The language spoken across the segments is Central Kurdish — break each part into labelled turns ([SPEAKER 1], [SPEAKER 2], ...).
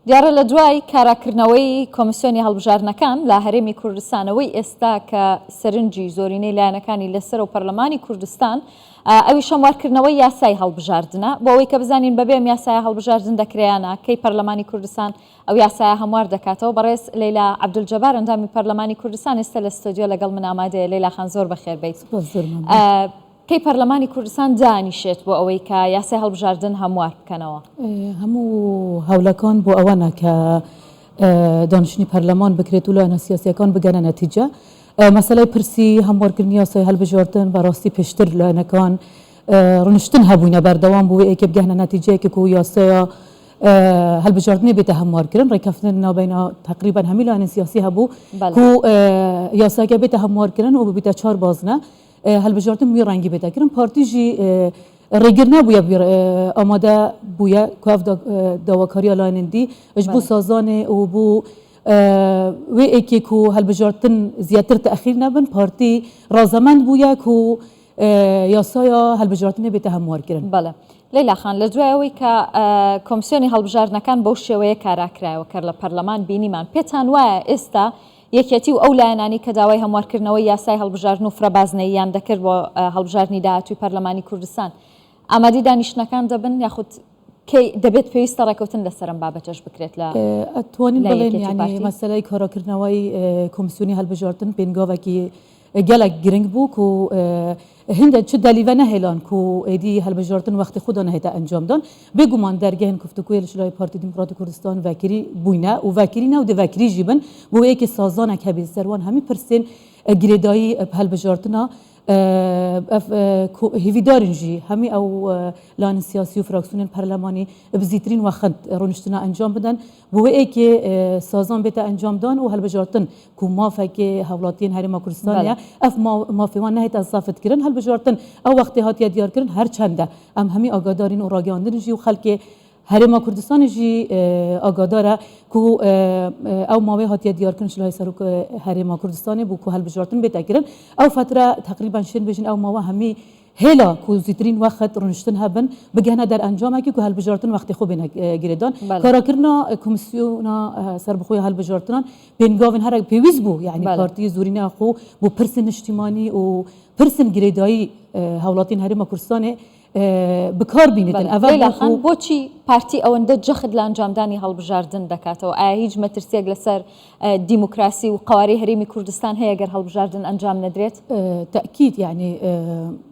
[SPEAKER 1] دیارە لە دوای کاراکردنەوەی کۆمیسیۆنی هەڵبژاردنەکان لە هەرێمی کوردستانەوەی ئێستا کە سەرنجی زۆرینەی لایەنەکانی لەسەر و پەرلەمانی کوردستان ئەوی شەموارکردنەوەی یاسای هەڵبژاردنە بۆ ئەوەی کە بزانین بەبێم یاسای هەڵبژاردن دەکرێیانە کەی پەرلەمانی کوردستان ئەو یاسایە هەموار دەکاتەوە. بەڕێز لەیلا عەبدولجەبار ئەندامی پەرلەمانی کوردستان ئێستا لە ستۆدیۆ لەگەڵ من ئامادەیە. لەیلا خان زۆر بەخێر بیت. کەی پەرلەمانی کوردستان دانیشێت بۆ ئەوەی کە یاسای هەڵبژاردن هەموار بکەنەوە؟
[SPEAKER 2] هەموو هەوڵەکان بۆ ئەوانە کە دانیشتنی پەرلەمان بکرێت و لایەنە سیاسیەکان بگەنە نەتیجە. مەسەلەی پرسی هەموارکردنی یاسای هەڵبژاردن بەڕاستی پێشتر لایەنەکان ڕنیشتن هەبووینە بەردەوام بوو ئێکێ بگەنە نەتیجەیەکێک و یاسایە هەڵبژاردنی بێتە هەموارکردن ڕێککەوتن ناوبەینە تقریبا هەمی لایەنە سیاسی هەبوو و یاساکە بێتە هەموارکردن و ببیتە چوار بازنە هەڵبژاردن وی ڕەنگی بێتەکردن پارتیژی ڕێگر نەبووە ئامادە بووە کاف داواکاریە لایەنەندی ئەش بوو سازانێ و بوو وێ ئێکێک و هەڵبژاردن زیاتر تەخیر نەبن پارتی ڕازەمەند بووە و یاسایە هەڵبژاردنە بێتە هەموارکردن.
[SPEAKER 1] بەڵێ لەیلا خان لە دوای ئەوەی کە کۆمیسیۆنی هەڵبژاردنەکان بەو شێوەیە کاراکرایەوە کە لە پەرلەمان بینیمان پێتان وایە ئێستا یەکێتی و ئەو لایەنانی کە داوای هەموارکردنەوەی یاسای هەڵبژاردن و فرەبازنەییان دەکرد بۆ هەڵبژاردننی داهاتووی پەرلەمانی کوردستان ئامادەی دانیشتنەکان دەبن یاخود کەی دەبێت پێویستە ڕێکەوتن لەسەرم بابەتەش بکرێت لە
[SPEAKER 2] ئەتوانین بڵێن یعنی مەسەلەی کاراکردنەوەی کۆمیسیۆنی هەڵبژاردن پێنگاوێکی gelek giring bû ku hinde çi delîve nehêlan ku êdî helbijardin wextê xwe da nehête encam dan bêguman dergehên guftugûyê li Şîrayê Partî Demokratîk Kurdistan vekirî bûyne û vekirî ne û di vekirî jî bin bû yekê sazanek hebê serwan hemî pirsên girêdayî helbijardina hêvîdarên jî hemî ew lanên siyasî û fraksiyonên perlemanî bi zîtirîn wexet rûniştina encam bidin bû wê êkê sazan bête encam dan û helbijardin ku mafekê hewlatiyên Herêma Kurdistanê ye ev mafê wan nehête safetkirin helbijardin ew wextê hatiye diyarkirin her çend e em hemî agadarîn û ragihandin jî û xelkê Herêma Kurdistanê jî agadar e ku ew mavê hatiye diyarkirin Şîrayê Serok Herêma Kurdistanê bû ku helbijardin bête kirin ew fetre teqrîben şên bêjin ew mava hemî hêla ku zîtirîn wexet rûniştin hebin bigihne der encamekî ku helbijardin wextê xwe bêne girêdan karakirina komisyona serbixweya helbijardinan pêngavên herek pêwîst bû yani partiyê zorîna xwe bû pirsên niştimanî û pirsên girêdayî hewlatên Herêma Kurdistanê بکار بینیدن
[SPEAKER 1] لەیلا خان بۆچی پارتی ئەوەندە جەخت لە ئەنجامدانی هەڵبژاردن دەکاتەوە ئایا هیچ مەترسیەک لەسەر دیموکراسی و قواری هەرێمی کوردستان هەیە گەر هەڵبژاردن ئەنجام نەدرێت؟
[SPEAKER 2] تەکید یعنی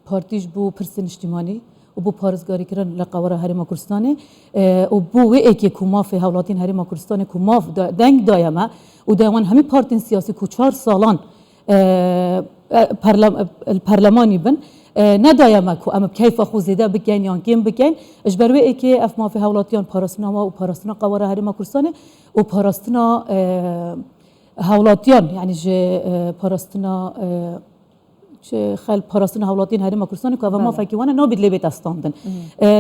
[SPEAKER 2] پارتیش بوو پرسن نیشتیمانی و بوو پارێزگاریکردن لە قاوەرە هەرێما کوردستانê و بوو wê êkê ku mafê hewlatên Herêma Kurdistanê ku maf deng dayeme û dewan hemî partên siyasî ku 4 salan perlemanî bin nedayeme ku em keyfa xwe zêde bikin yan kêm bikin ji ber wê êkê ev mafê hewlatiyan parastina û parastina qawara Herêma Kurdistanê û parastina hewlatiyan yani ji parastina خل parastina hewlatiyên Herêma Kurdistanê ku ev mafekî wan e nabêt lê bête standin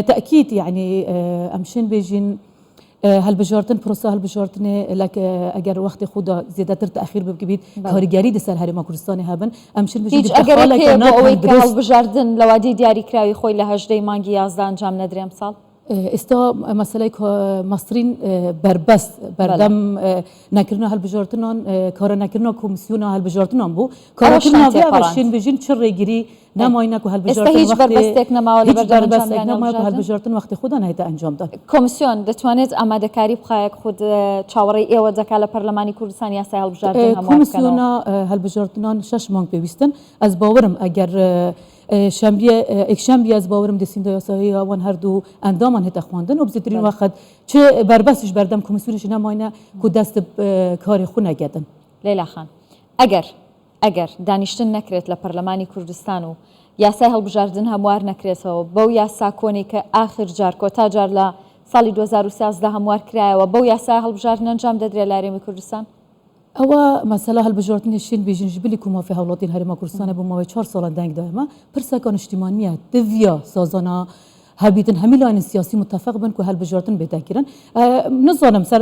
[SPEAKER 2] tekît yani em şên bêjin هەڵبژاردن پرۆسا هەڵبژاردنê eger wextê xwe da zêdetir teexîr bibît karîgerî di ser Herêma Kurdistanê hebin em
[SPEAKER 1] هەڵبژاردن لە وادی دیاریکراوی خۆی لە 18 مانگی 11 ئەنجام نەدرێ ئەمساڵ
[SPEAKER 2] ئێستا مەسەلەی مەسترین بربەست بەردەم نەکردنا هەڵبژاردنان کارە نەکردنا کۆمیسیۆنا هەڵبژاردنان بوو کارکردنا شێن بێژین چ ڕێگیری نماینە و هەڵبژاردن وەختی خۆدا نهێتە ئەنجام دان
[SPEAKER 1] کۆمیسیۆن دەتوانێت ئامادەکاری بخایەک خود چاوەڕێی ئێوە دەکات لە پەرلەمانی کوردستان یاسای هەڵبژاردن
[SPEAKER 2] کۆمیسیۆنا هەڵبژاردنان 6 مانگ پێویستن ئەس باوەرم ئەگەر یەکشەمبی ez bawerim desînda yasayê wan her du endaman hête xwandin û bi zêtirîn wexet çi berbes ji berdem komisyonê jî nemayne ku dest karê xwe negedin.
[SPEAKER 1] Leyla Xan ئەگەر دانیشتن نەکرێت لە پەرلەمانی کوردستان و یاسای هەڵبژاردن هەموار نەکرێتەوە بەو یاسا کۆنی کە ئاخر جار کۆتا جار لە ساڵی 2013 هەموار کرایەوە بەو یاسای هەڵبژاردن ئەنجام دەدرێت لە هەرێمی کوردستان
[SPEAKER 2] ئەوە مەسەلا هەڵبژاردنی شین بێژین ji bilî ku mafê hewlatên Herêma Kurdistanê bû mavê 4 salan deng dayeme pirseka niştimaniye diviya sazana hebîtin hemî layên siyasî mutefeq bin ku helbijardin bête kirin nizanim ser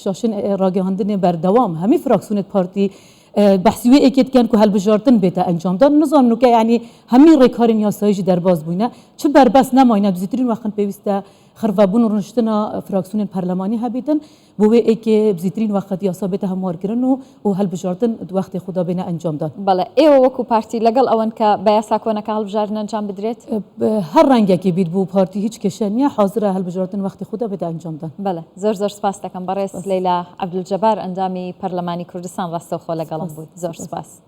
[SPEAKER 2] şaşin ragihandinê berdewam hemî fraksiyonê partî behsî wê êkê dikin ku helbijardin bête encam dan nizanim ke yanî hemî rêkarên yasayî jî derbas bûne çi berbes nemayne dizîtirîn wexin pêwîst e خرفابون رونشتنا فراكسيون البرلماني هبيتن بو ايكي بزيترين وقت ياسا بيت هموار كرن و هلبجارتن وقت خدا بنا انجام دان
[SPEAKER 1] بەڵێ ئێوە وەکو پارتی لەگەڵ ئەوەن کە بە یاسا کۆنەکە هەڵبژاردن ئەنجام بدرێت
[SPEAKER 2] هەر ڕەنگێکی بیت بوو پارتی هیچ کێشە حاضرە هەلبژاردن وقتی خدا بێت ئەنجام دان
[SPEAKER 1] بەڵێ زۆر سپاس دەکەم بەڕێز لەیلا عەبدولجەبار ئەندامی پەرلەمانی کوردستان ڕاستەوخۆ لەگەڵم بوویت زۆر سپاس